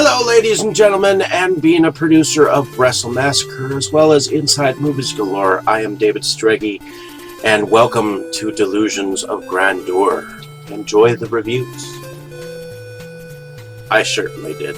Hello, ladies and gentlemen, and being a producer of Wrestle Massacre as well as Inside Movies Galore, I am David Strege, and welcome to Delusions of Grandeur. Enjoy the reviews. I certainly did.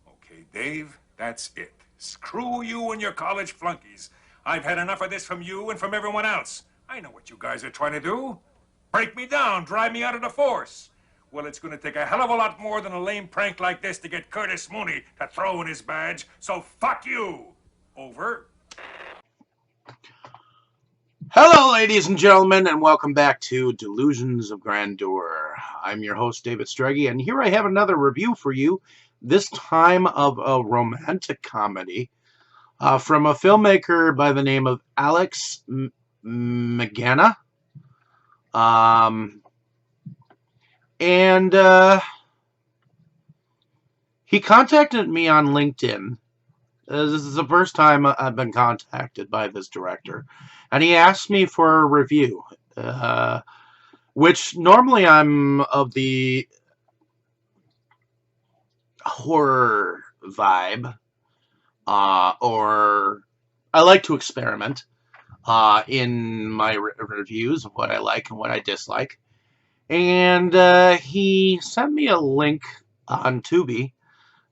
Okay, Dave, that's it. Screw you and your college flunkies. I've had enough of this from you and from everyone else. I know what you guys are trying to do. Break me down, drive me out of the force. Well, it's going to take a hell of a lot more than a lame prank like this to get Curtis Mooney to throw in his badge, so fuck you. Over. Hello, ladies and gentlemen, and welcome back to Delusions of Grandeur. I'm your host, David Strege, and here I have another review for you, this time of a romantic comedy from a filmmaker by the name of Alex Magaña. He contacted me on LinkedIn. This is the first time I've been contacted by this director. And he asked me for a review, which normally I'm of the horror vibe, or I like to experiment in my reviews of what I like and what I dislike. And he sent me a link on Tubi,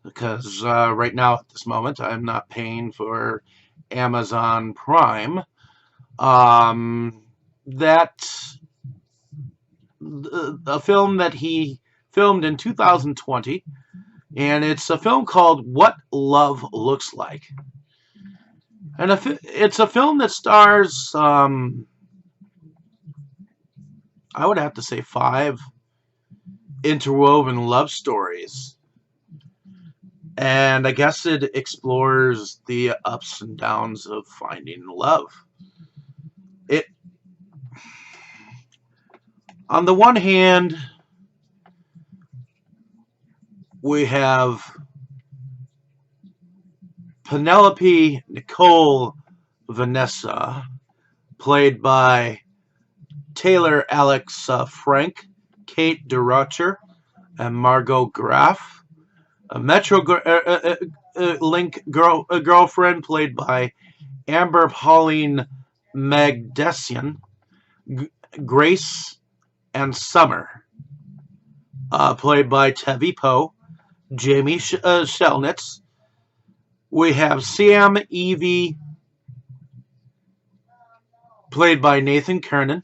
because right now at this moment I'm not paying for Amazon Prime. A film that he filmed in 2020, and it's a film called What Love Looks Like. And it's a film that stars, I would have to say 5 interwoven love stories. And I guess it explores the ups and downs of finding love. On the one hand, we have Penelope Nicole Vanessa, played by Taylor Alex Frank, Kate DeRocher, and Margot Graf. A Metro Link girlfriend, played by Amber Pauline Magdessian, Grace and Summer, played by Tevi Poe, Jamie Shelnitz. We have Sam Evie, played by Nathan Kernan,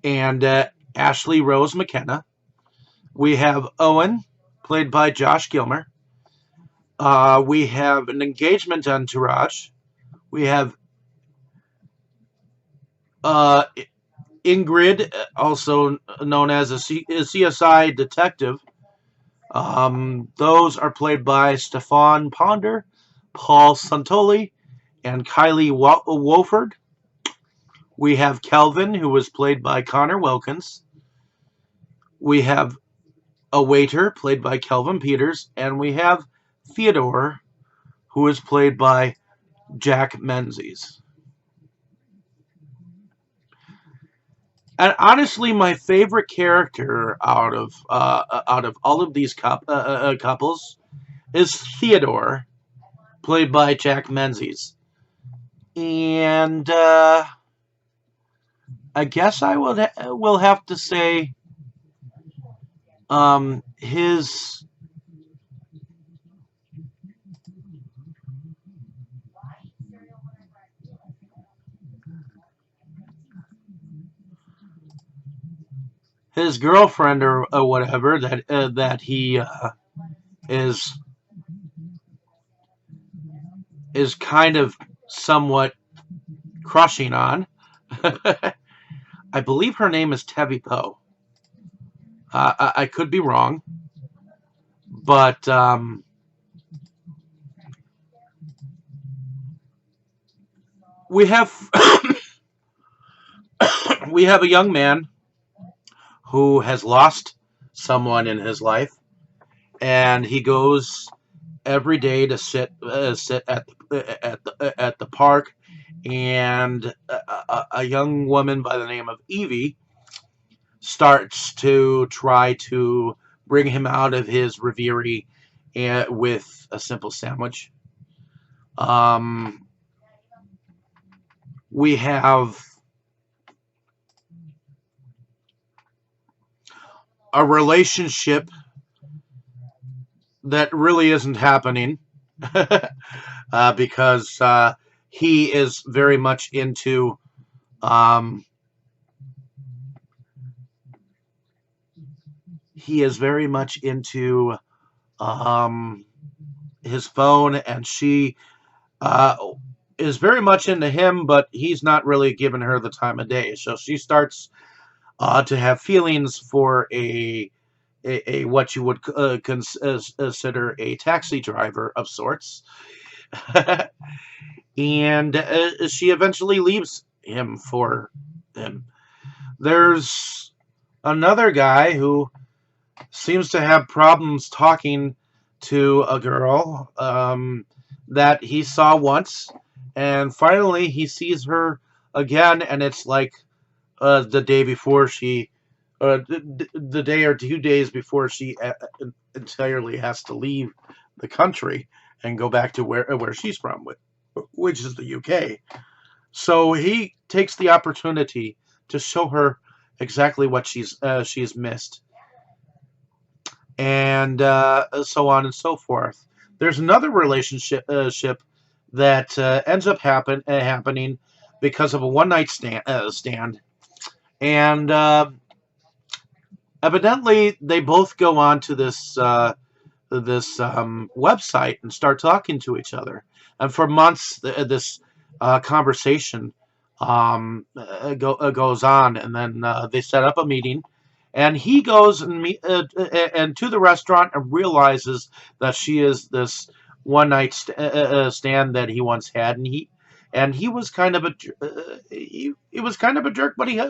and Ashley Rose McKenna. We have Owen, played by Josh Gilmer. We have an engagement entourage. We have Ingrid, also known as a CSI detective. Those are played by Stefan Ponder, Paul Santoli, and Kylie Wofford. We have Kelvin, who was played by Connor Wilkins. We have a waiter, played by Kelvin Peters, and we have Theodore, who is played by Jack Menzies. And honestly, my favorite character out of all of these couples is Theodore, played by Jack Menzies. And I guess I will have to say his his girlfriend or whatever that he is is kind of somewhat crushing on. I believe her name is Tevi Poe. I could be wrong, but we have we have a young man who has lost someone in his life, and he goes every day to sit at the park, and a young woman by the name of Evie starts to try to bring him out of his reverie with a simple sandwich. Um, we have a relationship that really isn't happening because he is very much into um, he is very much into um, his phone, and she uh, is very much into him, but he's not really giving her the time of day. So she starts to have feelings for a what you would consider a taxi driver of sorts, and she eventually leaves him for him. There's another guy who seems to have problems talking to a girl that he saw once, and finally he sees her again, and it's like the day before she, the day or 2 days before she entirely has to leave the country and go back to where she's from, which is the UK. So he takes the opportunity to show her exactly what she's missed, and so on and so forth. There's another relationship that ends up happening because of a one night stand, and evidently they both go on to this website and start talking to each other, and for months this conversation goes on, and then they set up a meeting, and he goes and to the restaurant and realizes that she is this one night stand that he once had, and he was kind of he was kind of a jerk, but he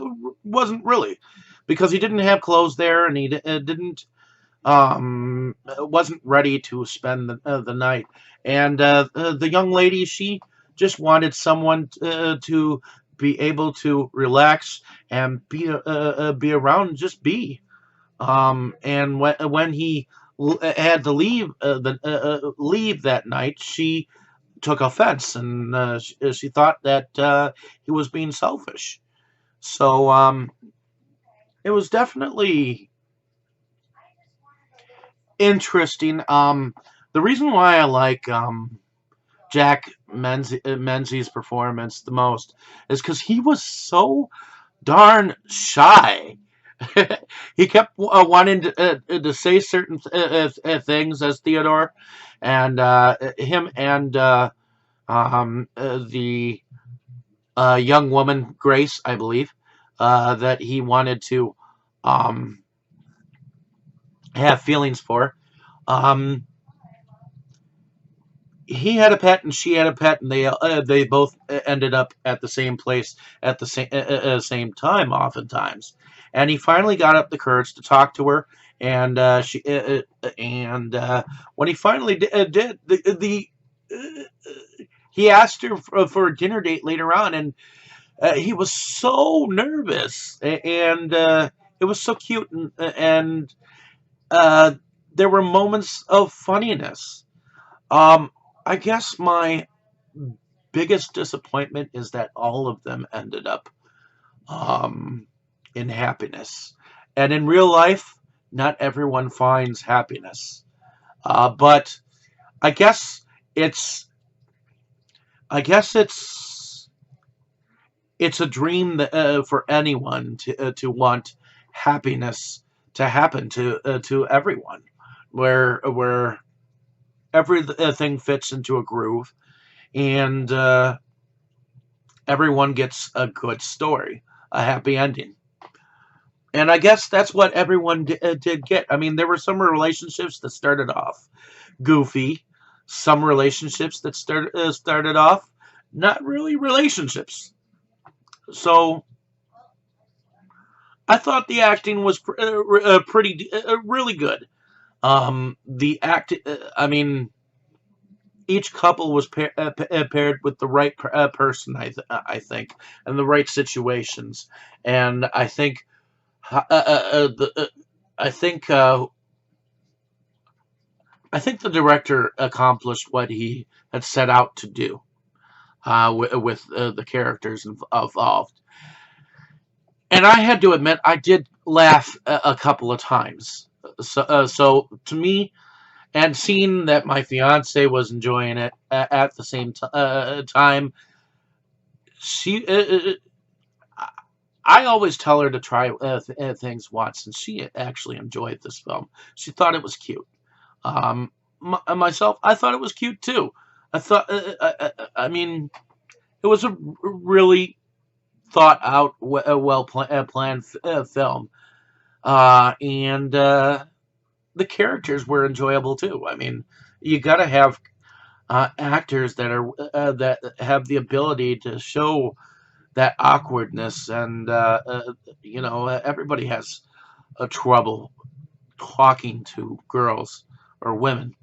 wasn't really, because he didn't have clothes there, and he didn't wasn't ready to spend the night. And the young lady, she just wanted someone to be able to relax and be around and just be. And when he had to leave that night, she took offense, and she thought that he was being selfish. So it was definitely interesting. The reason why I like Menzies' performance the most is because he was so darn shy. He kept wanting to say certain things as Theodore, and him and the young woman Grace, I believe, that he wanted to um, have feelings for. Um, he had a pet and she had a pet, and they both ended up at the same place at the same time, oftentimes. And he finally got up the courage to talk to her, and she and when he finally did the he asked her for a dinner date later on, and he was so nervous, and it was so cute, and uh, there were moments of funniness. Um, I guess my biggest disappointment is that all of them ended up um, in happiness. And in real life, not everyone finds happiness. But I guess it's I guess it's a dream that, for anyone to want happiness to happen to everyone, where everything fits into a groove, and everyone gets a good story, a happy ending. And I guess that's what everyone did get. I mean, there were some relationships that started off goofy, some relationships that started off not really relationships. So I thought the acting was pretty really good. The act, I mean, each couple was paired with the right person, I think, and the right situations, and the, I think I think the director accomplished what he had set out to do with the characters involved. And I had to admit, I did laugh a couple of times. So to me, and seeing that my fiance was enjoying it at the same time, she. I always tell her to try things once, and she actually enjoyed this film. She thought it was cute. Myself, I thought it was cute too. I thought, I mean, it was a really thought out, well planned film, and the characters were enjoyable too. I mean, you got to have actors that have the ability to show that awkwardness, and everybody has a trouble talking to girls or women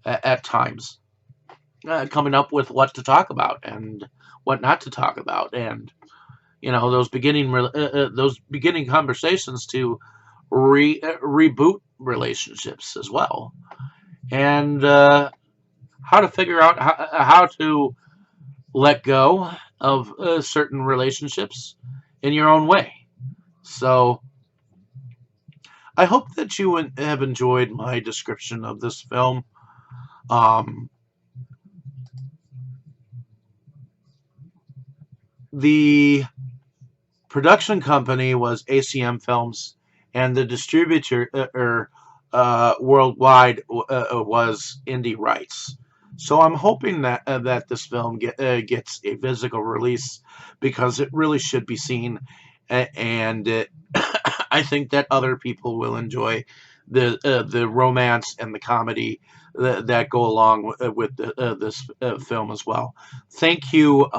at times, coming up with what to talk about and what not to talk about, and those beginning conversations to reboot relationships as well, and how to figure out how to let go of certain relationships in your own way. So I hope that you have enjoyed my description of this film. Um, the production company was ACM Films, and the distributor worldwide was Indie Rights. So I'm hoping that this film gets a physical release, because it really should be seen, and I think that other people will enjoy the romance and the comedy that go along with this film as well. Thank you.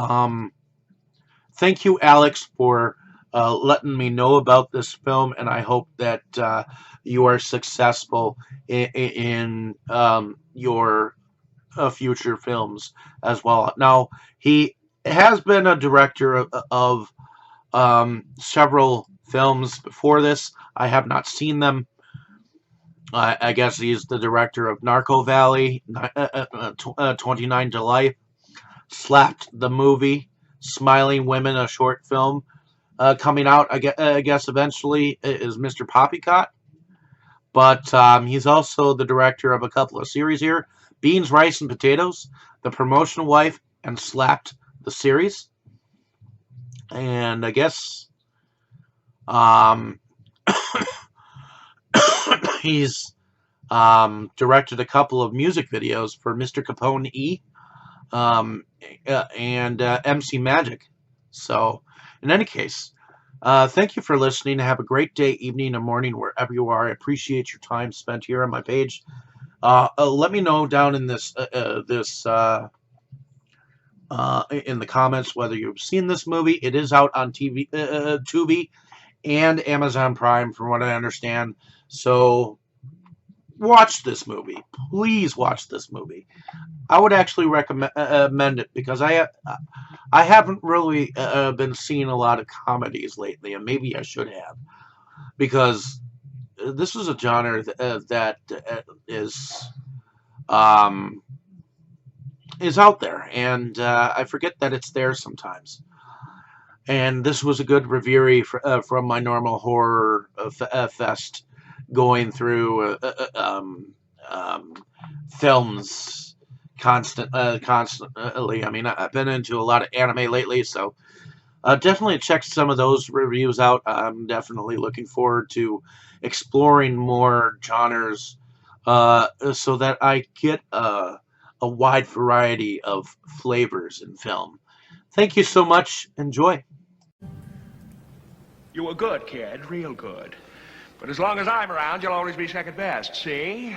Thank you, Alex, for letting me know about this film, and I hope that you are successful in your future films as well. Now, he has been a director of several films before this. I have not seen them. I guess he's the director of Narco Valley, 29 to Life, Slapped the movie, Smiling Women, a short film coming out. I guess eventually is Mr. Poppycott. But he's also the director of a couple of series here: Beans, Rice, and Potatoes, The Promotional Wife, and Slapped the series. And I guess he's directed a couple of music videos for Mr. Capone E and MC Magic. So, in any case, thank you for listening. Have a great day, evening, or morning, wherever you are. I appreciate your time spent here on my page. Let me know down in in the comments whether you've seen this movie. It is out on Tubi and Amazon Prime, from what I understand. So watch this movie. Please watch this movie. I would actually recommend it, because I haven't really been seeing a lot of comedies lately, and maybe I should have, because this is a genre that is out there, and I forget that it's there sometimes. And this was a good review from my normal horror fest, going through films constantly. I mean, I've been into a lot of anime lately, so Definitely check some of those reviews out. I'm definitely looking forward to exploring more genres so that I get a wide variety of flavors in film. Thank you so much. Enjoy. You were good, kid, real good. But as long as I'm around, you'll always be second best, see?